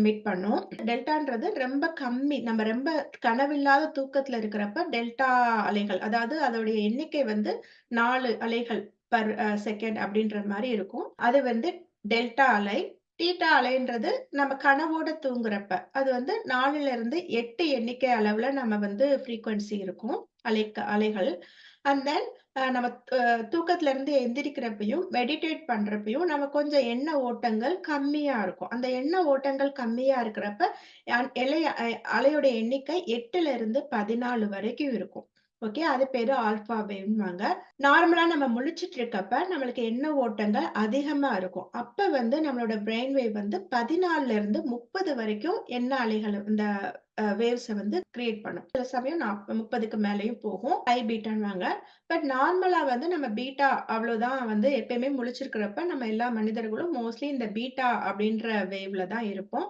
Emit பண்ணும். டெல்டான்றது ரொம்ப கம்மி. நம்ம ரொம்ப கனவில்லாத தூக்கத்துல இருக்கிறப்ப டெல்டா அலைகள், அதாவது அதோடைய எண்ணிக்கை வந்து 4 அலைகள் பெர் செகண்ட் அப்படின்ற மாரி இருக்கும். அது வந்து டெல்டா அலை. தீட்டா அலைன்றது நம்ம கனவோட தூங்குறப்ப, அது வந்து 4லிருந்து 8 எண்ணிக்கை அளவுல நம்ம வந்து ஃப்ரீக்வென்சி இருக்கும். அலைகள். அண்ட் தென் நம்ம தூக்கத்துல இருந்து எந்திரிக்கிறப்பயும், மெடிடேட் பண்றப்பயும் நம்ம கொஞ்சம் எண்ண ஓட்டங்கள் கம்மியா இருக்கும். அந்த எண்ண ஓட்டங்கள் கம்மியா இருக்கிறப்ப, அலையோட எண்ணிக்கை 8லிருந்து 14 வரைக்கும் இருக்கும். ஓகே. அது பேரு ஆல்ஃபா வேவ்ம்பாங்க. நார்மலா நம்ம முழிச்சுட்டு இருக்கப்ப, நம்மளுக்கு எண்ண ஓட்டங்கள் அதிகமா இருக்கும். அப்ப வந்து நம்மளோட பிரெயின் வேவ் வந்து 14லிருந்து 30 வரைக்கும் எண்ண அலைகள் இந்த வேவ்ஸ வந்து கிரியேட் பண்ணும். சில சமயம் 30க்கு மேலயும் போகும். ஹை பீட்டான்னுவாங்க. பட் நார்மலா வந்து நம்ம பீட்டா அவ்வளோதான் வந்து எப்பயுமே முழிச்சிருக்கிறப்ப, நம்ம எல்லா மனிதர்களும் மோஸ்ட்லி இந்த பீட்டா அப்படின்ற வேவ்ல தான் இருப்போம்.